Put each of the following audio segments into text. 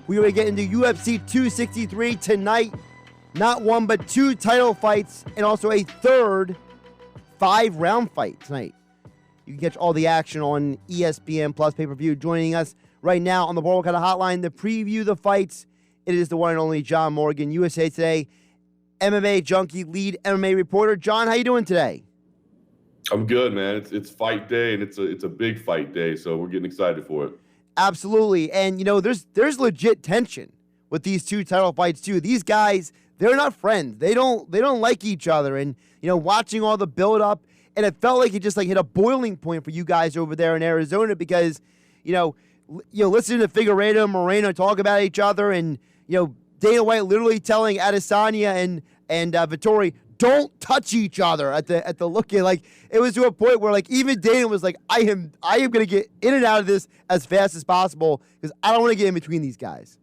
We will get into UFC 263 tonight. Not one, but two title fights, and also a third 5-round fight tonight. You can catch all the action on ESPN Plus pay-per-view. Joining us right now on the World Cup Hotline to preview the fights, it is the one and only John Morgan, USA Today MMA Junkie, lead MMA reporter. John, how you doing today? I'm good, man. It's fight day, and it's a big fight day, so we're getting excited for it. Absolutely, and there's legit tension with these two title fights too. These guys, they're not friends. They don't like each other, and watching all the build up, and it felt like it just hit a boiling point for you guys over there in Arizona because listening to Figueiredo and Moreno talk about each other, and Dana White literally telling Adesanya and Vettori, don't touch each other at the look in. It was to a point where even Dana was like, I am gonna get in and out of this as fast as possible because I don't want to get in between these guys.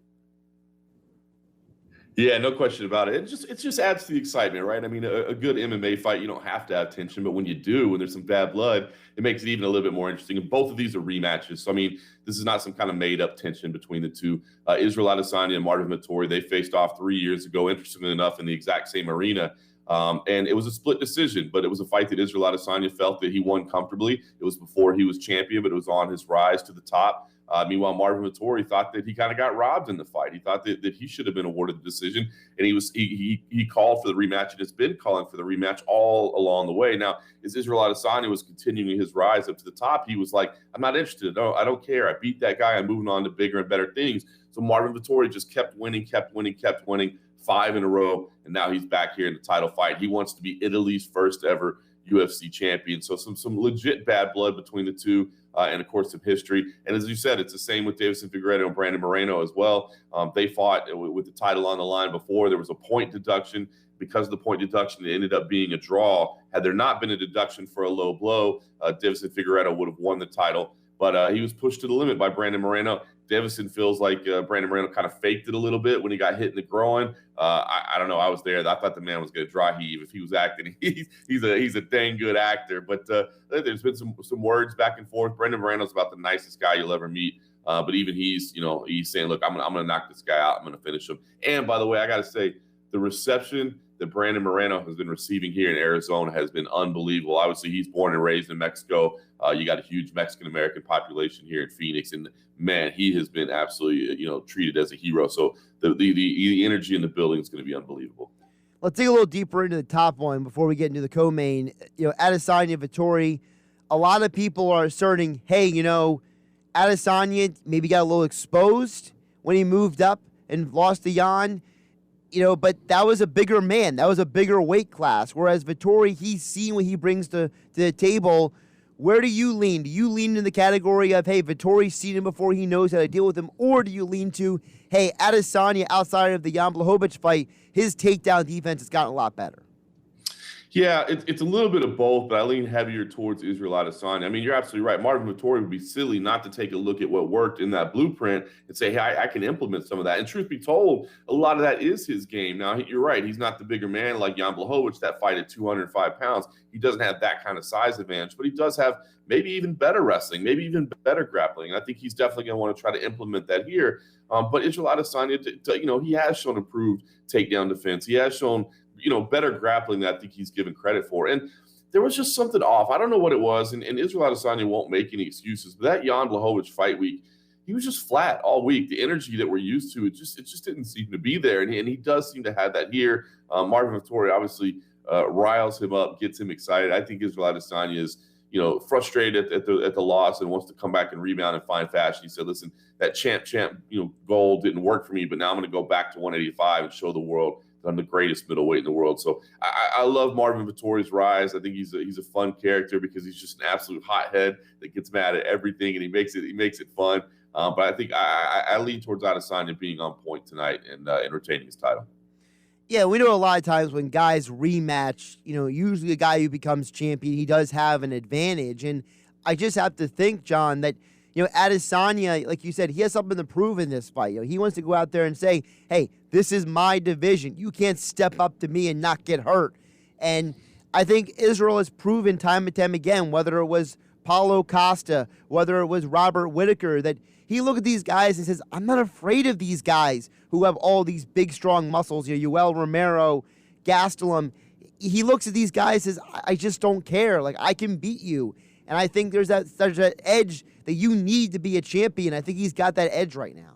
Yeah, no question about it. It just adds to the excitement, right? I mean, a good MMA fight, you don't have to have tension, but when you do, when there's some bad blood, it makes it even a little bit more interesting. And both of these are rematches. So, I mean, this is not some kind of made-up tension between the two. Israel Adesanya and Marvin Vettori, they faced off 3 years ago, interestingly enough, in the exact same arena. And it was a split decision, but it was a fight that Israel Adesanya felt that he won comfortably. It was before he was champion, but it was on his rise to the top. Meanwhile, Marvin Vettori thought that he kind of got robbed in the fight. He thought that he should have been awarded the decision, and he called for the rematch and has been calling for the rematch all along the way. Now, as Israel Adesanya was continuing his rise up to the top, he was like, I'm not interested. No, I don't care. I beat that guy. I'm moving on to bigger and better things. So Marvin Vettori just kept winning, 5 in a row, and now he's back here in the title fight. He wants to be Italy's first ever UFC champion. So some legit bad blood between the two, and of course some history. And as you said, it's the same with Deiveson Figueiredo and Brandon Moreno as well. They fought with the title on the line before. There was a point deduction. Because of the point deduction, it ended up being a draw. Had there not been a deduction for a low blow, Deiveson Figueiredo would have won the title. But he was pushed to the limit by Brandon Moreno. Deiveson feels like Brandon Moreno kind of faked it a little bit when he got hit in the groin. I don't know. I was there. I thought the man was going to dry heave if he was acting. He's a dang good actor. But there's been some words back and forth. Brandon Moreno's about the nicest guy you'll ever meet. But even he's saying, look, I'm going to knock this guy out. I'm going to finish him. And by the way, I got to say, the reception that Brandon Moreno has been receiving here in Arizona has been unbelievable. Obviously, he's born and raised in Mexico. You got a huge Mexican-American population here in Phoenix. And, man, he has been absolutely, treated as a hero. So the energy in the building is going to be unbelievable. Let's dig a little deeper into the top one before we get into the co-main. Adesanya, Vettori, a lot of people are asserting, hey, Adesanya maybe got a little exposed when he moved up and lost to Jan. But that was a bigger man. That was a bigger weight class. Whereas Vettori, he's seen what he brings to the table. Where do you lean? Do you lean in the category of, hey, Vettori's seen him before, he knows how to deal with him? Or do you lean to, hey, Adesanya, outside of the Jan Blachowicz fight, his takedown defense has gotten a lot better? Yeah, it's a little bit of both, but I lean heavier towards Israel Adesanya. I mean, you're absolutely right. Marvin Vettori would be silly not to take a look at what worked in that blueprint and say, hey, I can implement some of that. And truth be told, a lot of that is his game. Now, you're right. He's not the bigger man like Jan Blachowicz, that fight at 205 pounds. He doesn't have that kind of size advantage, but he does have maybe even better wrestling, maybe even better grappling. I think he's definitely going to want to try to implement that here. But Israel Adesanya, he has shown improved takedown defense. He has shown better grappling than I think he's given credit for. And there was just something off. I don't know what it was, and Israel Adesanya won't make any excuses. But that Jan Blachowicz fight week, he was just flat all week. The energy that we're used to, it just didn't seem to be there. And he does seem to have that here. Marvin Vettori obviously riles him up, gets him excited. I think Israel Adesanya is frustrated at the loss and wants to come back and rebound and find fashion. He said, listen, that champ goal didn't work for me, but now I'm going to go back to 185 and show the world I'm the greatest middleweight in the world. So I love Marvin Vettori's rise. I think he's a fun character because he's just an absolute hothead that gets mad at everything, and he makes it fun. But I think I lean towards Adesanya being on point tonight and retaining his title. Yeah, we know a lot of times when guys rematch, usually the guy who becomes champion, he does have an advantage. And I just have to think, John, that Adesanya, like you said, he has something to prove in this fight. He wants to go out there and say, hey, this is my division. You can't step up to me and not get hurt. And I think Israel has proven time and time again, whether it was Paulo Costa, whether it was Robert Whittaker, that he looked at these guys and says, I'm not afraid of these guys who have all these big, strong muscles. Yoel Romero, Gastelum. He looks at these guys and says, I just don't care. Like, I can beat you. And I think there's that edge that you need to be a champion. I think he's got that edge right now.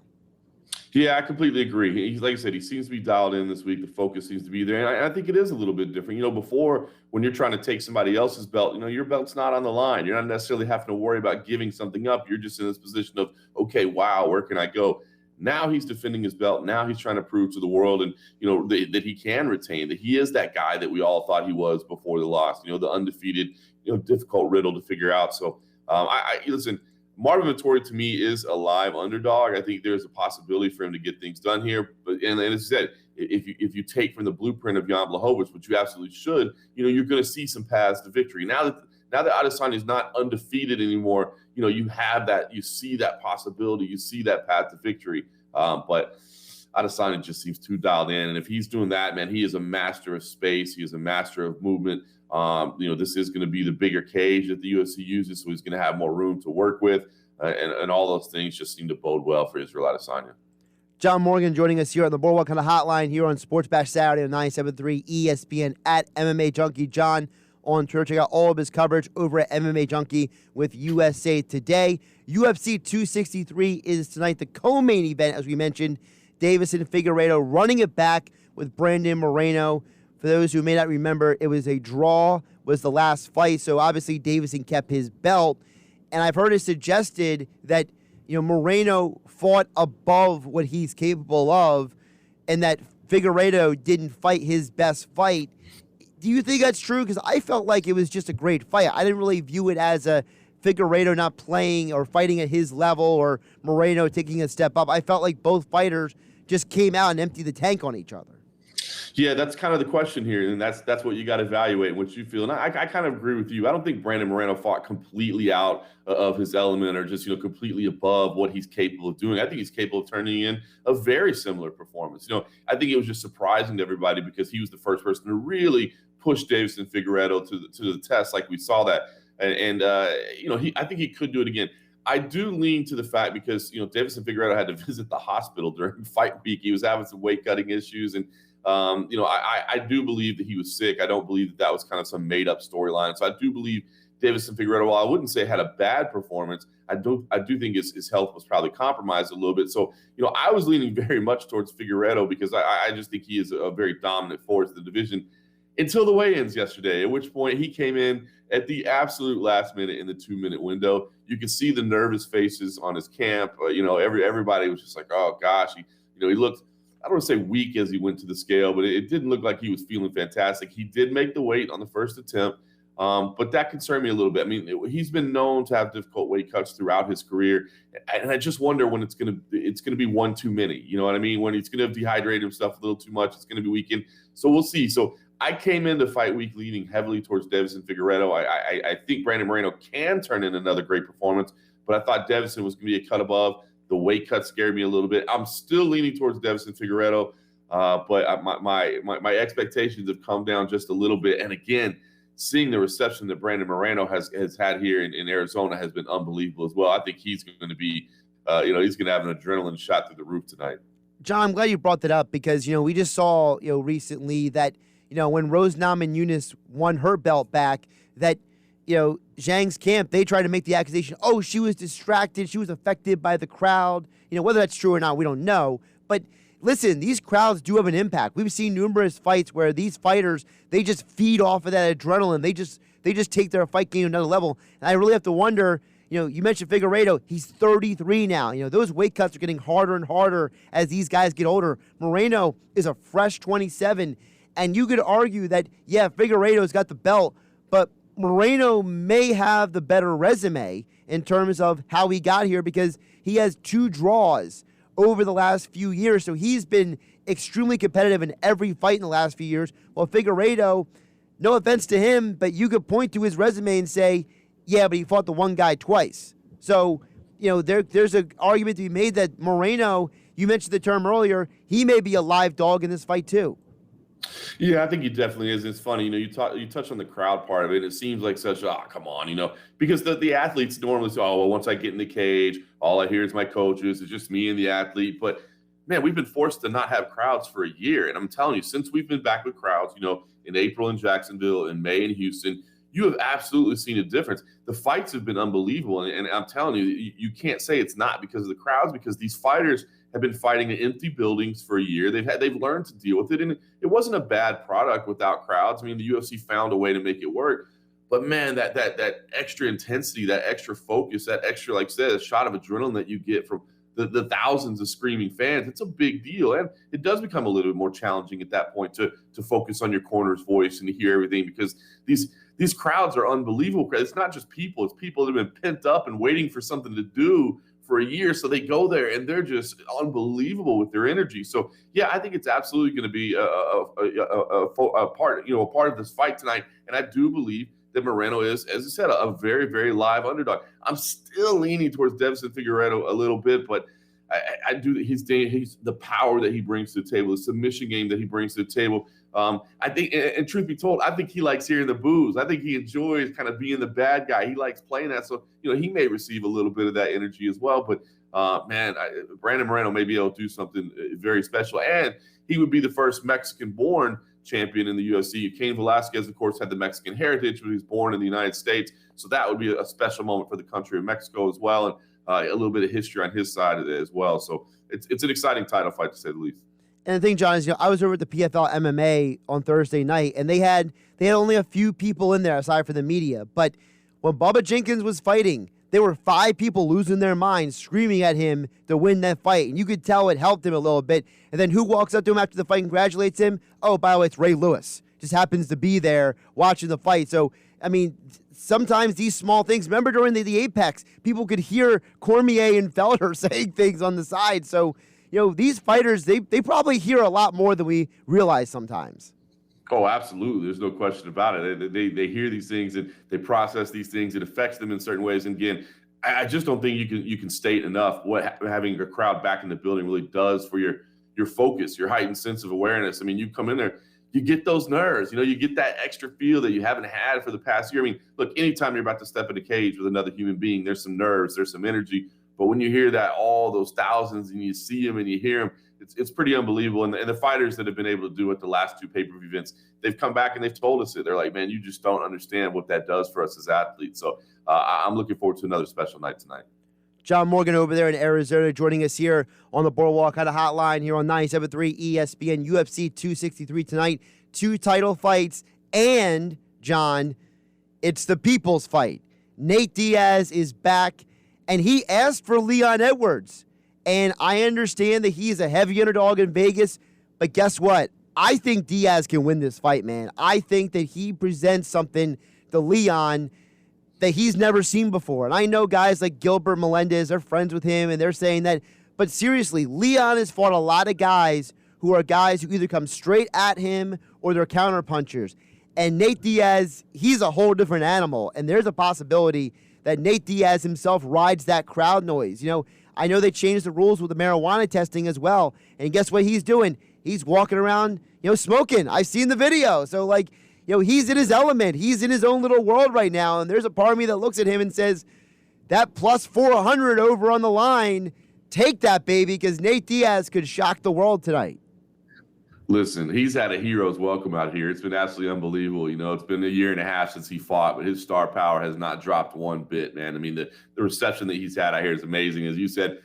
Yeah, I completely agree. He's, like I said, he seems to be dialed in this week. The focus seems to be there. And I think it is a little bit different. Before, when you're trying to take somebody else's belt, your belt's not on the line. You're not necessarily having to worry about giving something up. You're just in this position of, okay, wow, where can I go? Now he's defending his belt. Now he's trying to prove to the world and, that he can retain, that he is that guy that we all thought he was before the loss, the undefeated, difficult riddle to figure out. So listen, Marvin Vettori to me is a live underdog. I think there's a possibility for him to get things done here. But and as I said, if you take from the blueprint of Jan Blachowicz, which you absolutely should, you're going to see some paths to victory. Now that Adesanya is not undefeated anymore, you have that, you see that possibility, you see that path to victory. But Adesanya just seems too dialed in, and if he's doing that, man, he is a master of space. He is a master of movement. This is going to be the bigger cage that the UFC uses, so he's going to have more room to work with, and all those things just seem to bode well for Israel Adesanya. John Morgan joining us here on the Boardwalk Kind of Hotline here on Sports Bash Saturday on 97.3 ESPN at MMA Junkie. John on Twitter. Check out all of his coverage over at MMA Junkie with USA Today. UFC 263 is tonight, the co-main event, as we mentioned. Deiveson Figueiredo running it back with Brandon Moreno. For those who may not remember, it was a draw, was the last fight, so obviously Deiveson kept his belt. And I've heard it suggested that, Moreno fought above what he's capable of and that Figueiredo didn't fight his best fight. Do you think that's true? Because I felt like it was just a great fight. I didn't really view it as a Figueiredo not playing or fighting at his level or Moreno taking a step up. I felt like both fighters just came out and emptied the tank on each other. Yeah, that's kind of the question here, and that's what you got to evaluate, what you feel. And I kind of agree with you. I don't think Brandon Moreno fought completely out of his element or just completely above what he's capable of doing. I think he's capable of turning in a very similar performance. I think it was just surprising to everybody because he was the first person to really push Deiveson Figueiredo to the test, like we saw that, and I think he could do it again. I do lean to the fact because Deiveson Figueiredo had to visit the hospital during fight week. He was having some weight cutting issues and. I do believe that he was sick. I don't believe that was kind of some made-up storyline. So I do believe Deiveson Figueiredo, while I wouldn't say had a bad performance, I do think his health was probably compromised a little bit. So, I was leaning very much towards Figueiredo because I just think he is a very dominant force in the division until the weigh-ins yesterday, at which point he came in at the absolute last minute in the 2-minute window. You could see the nervous faces on his camp. Everybody was just like, oh, gosh. He looked – I don't want to say weak as he went to the scale, but it didn't look like he was feeling fantastic. He did make the weight on the first attempt, but that concerned me a little bit. I mean, he's been known to have difficult weight cuts throughout his career, and I just wonder when it's going to be one too many. You know what I mean? When he's going to dehydrate himself a little too much, it's going to be weakened. So we'll see. So I came into fight week leaning heavily towards Deiveson Figueiredo. I think Brandon Moreno can turn in another great performance, but I thought Deiveson was going to be a cut above. The weight cut scared me a little bit. I'm still leaning towards Deiveson Figueiredo, but my expectations have come down just a little bit. And again, seeing the reception that Brandon Moreno has had here in Arizona has been unbelievable as well. I think he's going to be, he's going to have an adrenaline shot through the roof tonight. John, I'm glad you brought that up because, we just saw, recently that, when Rose Namajunas won her belt back, that, Zhang's camp, they tried to make the accusation, oh, she was distracted, she was affected by the crowd. Whether that's true or not, we don't know. But listen, these crowds do have an impact. We've seen numerous fights where these fighters, they just feed off of that adrenaline. They just take their fight game to another level. And I really have to wonder, you mentioned Figueiredo, he's 33 now. Those weight cuts are getting harder and harder as these guys get older. Moreno is a fresh 27. And you could argue that, yeah, Figueiredo's got the belt, but Moreno may have the better resume in terms of how he got here because he has 2 draws over the last few years. So he's been extremely competitive in every fight in the last few years. While Figueiredo, no offense to him, but you could point to his resume and say, yeah, but he fought the one guy twice. So, there's an argument to be made that Moreno, you mentioned the term earlier, he may be a live dog in this fight too. Yeah, I think he definitely is. It's funny, you touch on the crowd part of it. It seems like such, come on, because the athletes normally say, oh, well, once I get in the cage, all I hear is my coaches. It's just me and the athlete. But man, we've been forced to not have crowds for a year, and I'm telling you, since we've been back with crowds, in April in Jacksonville, in May in Houston, you have absolutely seen a difference. The fights have been unbelievable, and I'm telling you, you can't say it's not because of the crowds, because these fighters have been fighting in empty buildings for a year. They've learned to deal with it, and it wasn't a bad product without crowds. I mean, the UFC found a way to make it work. But man, that extra intensity, that extra focus, that extra, like I said, a shot of adrenaline that you get from the thousands of screaming fans, it's a big deal. And it does become a little bit more challenging at that point to focus on your corner's voice and to hear everything, because these crowds are unbelievable. It's not just people, it's people that have been pent up and waiting for something to do for a year. So they go there and they're just unbelievable with their energy. So yeah, I think it's absolutely going to be a part of this fight tonight. And I do believe that Moreno is, as I said, a very, very live underdog. I'm still leaning towards Deiveson Figueiredo a little bit, but I do. He's the power that he brings to the table, the submission game that he brings to the table. I think, and truth be told, I think he likes hearing the boos. I think he enjoys kind of being the bad guy. He likes playing that. So, he may receive a little bit of that energy as well. But, Brandon Moreno may be able to do something very special. And he would be the first Mexican-born champion in the UFC. Cain Velasquez, of course, had the Mexican heritage, but he was born in the United States. So that would be a special moment for the country of Mexico as well. And a little bit of history on his side of it as well. So it's an exciting title fight, to say the least. And the thing, John, is I was over at the PFL MMA on Thursday night, and they had only a few people in there aside from the media. But when Bubba Jenkins was fighting, there were 5 people losing their minds, screaming at him to win that fight. And you could tell it helped him a little bit. And then who walks up to him after the fight and congratulates him? Oh, by the way, it's Ray Lewis. Just happens to be there watching the fight. So, I mean, sometimes these small things, remember during the Apex, people could hear Cormier and Felder saying things on the side. So, these fighters, they probably hear a lot more than we realize sometimes. Oh, absolutely. There's no question about it. They hear these things and they process these things. It affects them in certain ways. And again, I just don't think you can state enough what having a crowd back in the building really does for your focus, your heightened sense of awareness. I mean, you come in there, you get those nerves, you get that extra feel that you haven't had for the past year. I mean, look, anytime you're about to step in a cage with another human being, there's some nerves, there's some energy. But when you hear that, all those thousands, and you see them and you hear them, it's pretty unbelievable. And the fighters that have been able to do it the last 2 pay-per-view events, they've come back and they've told us it. They're like, man, you just don't understand what that does for us as athletes. So I'm looking forward to another special night tonight. John Morgan over there in Arizona joining us here on the Boardwalk Kind of Hotline here on 97.3 ESPN, UFC 263 tonight. 2 title fights, and, John, it's the people's fight. Nate Diaz is back, and he asked for Leon Edwards. And I understand that he's a heavy underdog in Vegas, but guess what? I think Diaz can win this fight, man. I think that he presents something to Leon that he's never seen before. And I know guys like Gilbert Melendez are friends with him, and they're saying that. But seriously, Leon has fought a lot of guys who are guys who either come straight at him or they're counterpunchers. And Nate Diaz, he's a whole different animal. And there's a possibility that Nate Diaz himself rides that crowd noise. I know they changed the rules with the marijuana testing as well. And guess what he's doing? He's walking around, smoking. I've seen the video. So, he's in his element. He's in his own little world right now. And there's a part of me that looks at him and says, that plus 400 over on the line, take that, baby, because Nate Diaz could shock the world tonight. Listen, he's had a hero's welcome out here. It's been absolutely unbelievable. It's been a year and a half since he fought, but his star power has not dropped one bit, man. I mean, the reception that he's had out here is amazing. As you said,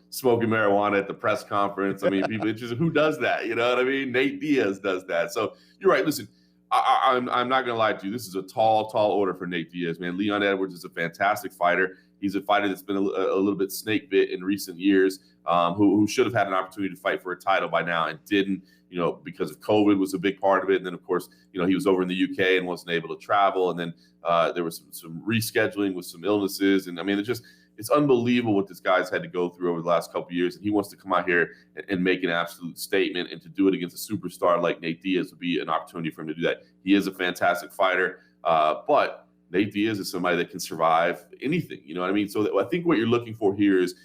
smoking marijuana at the press conference. I mean, people, it's just, who does that? You know what I mean? Nate Diaz does that. So you're right. Listen, I'm not going to lie to you. This is a tall order for Nate Diaz, man. Leon Edwards is a fantastic fighter. He's a fighter that's been a little bit snake bit in recent years, who should have had an opportunity to fight for a title by now and didn't. Because of COVID was a big part of it. And then, of course, he was over in the UK and wasn't able to travel. And then there was some rescheduling with some illnesses. And, I mean, it's unbelievable what this guy's had to go through over the last couple of years. And he wants to come out here and make an absolute statement, and to do it against a superstar like Nate Diaz would be an opportunity for him to do that. He is a fantastic fighter, but Nate Diaz is somebody that can survive anything. You know what I mean? So I think what you're looking for here is,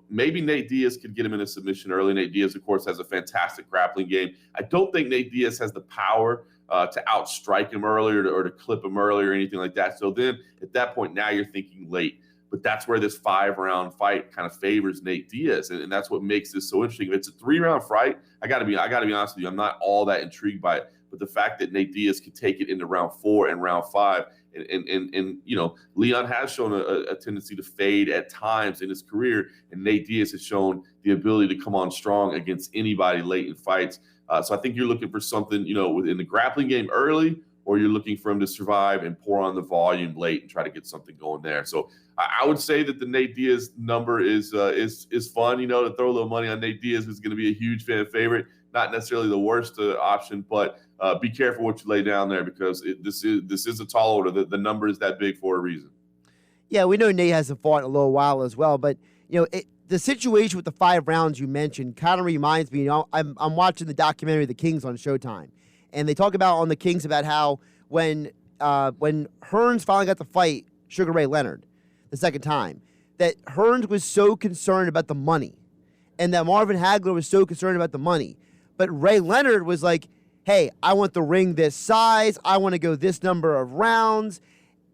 maybe Nate Diaz could get him in a submission early. Nate Diaz, of course, has a fantastic grappling game. I don't think Nate Diaz has the power to outstrike him early or to clip him early or anything like that. So then at that point, now you're thinking late. But that's where this 5-round fight kind of favors Nate Diaz, and that's what makes this so interesting. If it's a 3-round fight, I gotta be honest with you, I'm not all that intrigued by it. But the fact that Nate Diaz could take it into round 4 and round 5, and Leon has shown a tendency to fade at times in his career, and Nate Diaz has shown the ability to come on strong against anybody late in fights. So I think you're looking for something, within the grappling game early, or you're looking for him to survive and pour on the volume late and try to get something going there. So I would say that the Nate Diaz number is fun. To throw a little money on Nate Diaz is going to be a huge fan favorite. Not necessarily the worst option, but be careful what you lay down there, because this is a tall order. The number is that big for a reason. Yeah, we know Nate hasn't fought in a little while as well, but the situation with the 5 rounds you mentioned kind of reminds me. I'm watching the documentary The Kings on Showtime, and they talk about on The Kings about how when Hearns finally got to fight Sugar Ray Leonard the second time, that Hearns was so concerned about the money, and that Marvin Hagler was so concerned about the money. But Ray Leonard was like, hey, I want the ring this size. I want to go this number of rounds.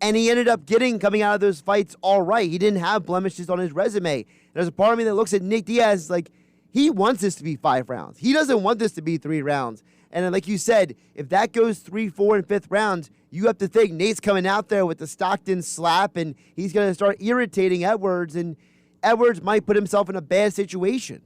And he ended up coming out of those fights all right. He didn't have blemishes on his resume. And there's a part of me that looks at Nate Diaz like he wants this to be 5 rounds. He doesn't want this to be 3 rounds. And then, like you said, if that goes 3, 4, and 5th rounds, you have to think Nate's coming out there with the Stockton slap, and he's going to start irritating Edwards, and Edwards might put himself in a bad situation.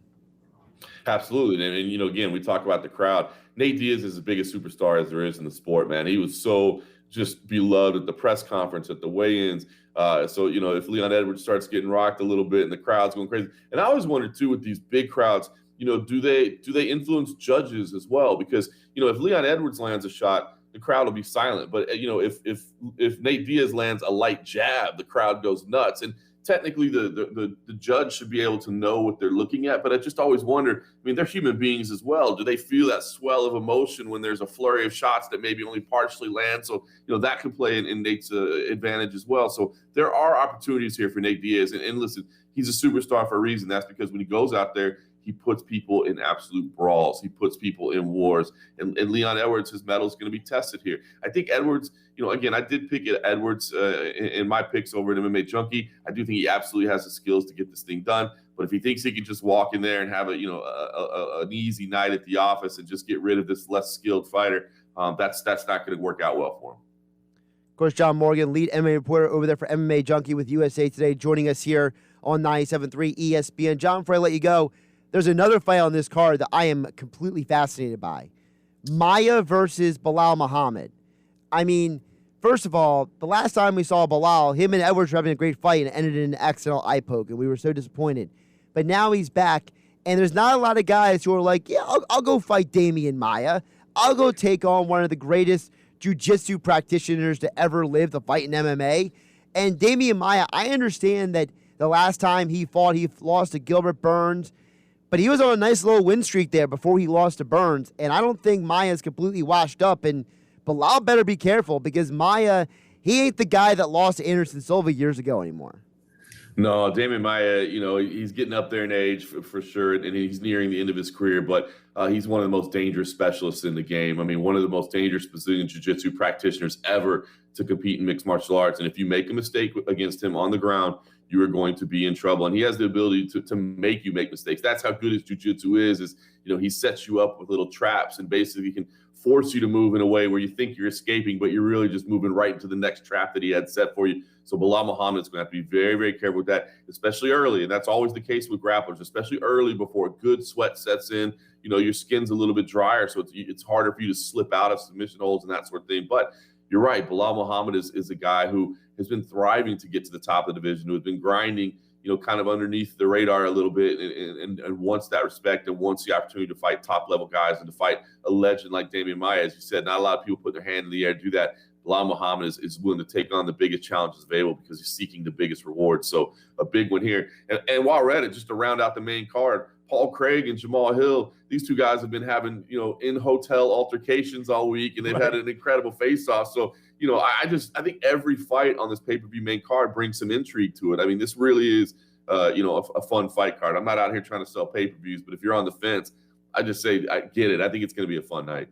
Absolutely. And again, we talk about the crowd. Nate Diaz is the biggest superstar as there is in the sport, man. He was so just beloved at the press conference, at the weigh-ins. So if Leon Edwards starts getting rocked a little bit and the crowd's going crazy. And I always wondered, too, with these big crowds, do they influence judges as well? Because, if Leon Edwards lands a shot, the crowd will be silent. But, if Nate Diaz lands a light jab, the crowd goes nuts. And technically the judge should be able to know what they're looking at. But I just always wonder, they're human beings as well. Do they feel that swell of emotion when there's a flurry of shots that maybe only partially land? So, that could play in Nate's advantage as well. So there are opportunities here for Nate Diaz. And listen, he's a superstar for a reason. That's because when he goes out there, he puts people in absolute brawls. He puts people in wars. And Leon Edwards, his mettle is going to be tested here. I think Edwards, again, I did pick Edwards in my picks over at MMA Junkie. I do think he absolutely has the skills to get this thing done. But if he thinks he can just walk in there and have an easy night at the office and just get rid of this less skilled fighter, that's not going to work out well for him. Of course, John Morgan, lead MMA reporter over there for MMA Junkie with USA Today, joining us here on 97.3 ESPN. John, before I let you go, there's another fight on this card that I am completely fascinated by. Maia versus Belal Muhammad. First of all, the last time we saw Belal, him and Edwards were having a great fight, and it ended in an accidental eye poke, and we were so disappointed. But now he's back, and there's not a lot of guys who are like, yeah, I'll go fight Damian Maia. I'll go take on one of the greatest jiu-jitsu practitioners to ever live to fight in MMA. And Damian Maia, I understand that the last time he fought, he lost to Gilbert Burns, but he was on a nice little win streak there before he lost to Burns, and I don't think Maia's completely washed up, and Belal better be careful because Maia, he ain't the guy that lost to Anderson Silva years ago anymore. No, Damian Maia, he's getting up there in age for sure, and he's nearing the end of his career, but he's one of the most dangerous specialists in the game. One of the most dangerous Brazilian jiu-jitsu practitioners ever to compete in mixed martial arts, and if you make a mistake against him on the ground, you are going to be in trouble. And he has the ability to make you make mistakes. That's how good his jiu-jitsu is, he sets you up with little traps and basically can force you to move in a way where you think you're escaping, but you're really just moving right into the next trap that he had set for you. So Belal Muhammad is going to have to be very, very careful with that, especially early. And that's always the case with grapplers, especially early before a good sweat sets in. Your skin's a little bit drier, so it's harder for you to slip out of submission holds and that sort of thing. But you're right. Belal Muhammad is a guy who has been thriving to get to the top of the division, who has been grinding, kind of underneath the radar a little bit and wants that respect and wants the opportunity to fight top-level guys and to fight a legend like Damian Maia. As you said, not a lot of people put their hand in the air to do that. Belal Muhammad is willing to take on the biggest challenges available because he's seeking the biggest rewards. So a big one here. And while we're at it, just to round out the main card, Paul Craig and Jamal Hill, these two guys have been having, in hotel altercations all week, and they've had an incredible face-off. So, I think every fight on this pay-per-view main card brings some intrigue to it. This really is a fun fight card. I'm not out here trying to sell pay-per-views, but if you're on the fence, I just say I get it. I think it's going to be a fun night.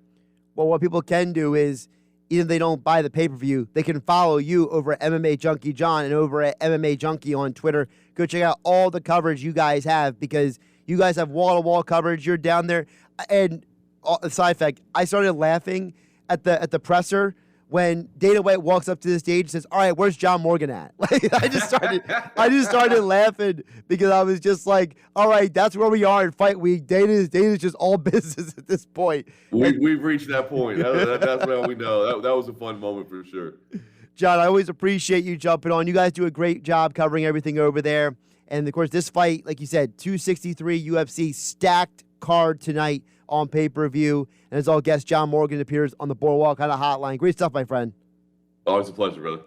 Well, what people can do is, even if they don't buy the pay-per-view, they can follow you over at MMA Junkie John and over at MMA Junkie on Twitter. Go check out all the coverage you guys have, because you guys have wall-to-wall coverage. You're down there. And a side fact, I started laughing at the presser when Dana White walks up to the stage and says, "All right, where's John Morgan at?" Like, I just started laughing, because I was just like, "All right, that's where we are in fight week. Dana's just all business at this point." We've reached that point. That's what we know. That was a fun moment for sure. John, I always appreciate you jumping on. You guys do a great job covering everything over there. And of course, this fight, like you said, 263 UFC stacked card tonight on pay-per-view. And as all guest John Morgan appears on the Boardwalk Hotline. Great stuff, my friend. Always a pleasure, brother.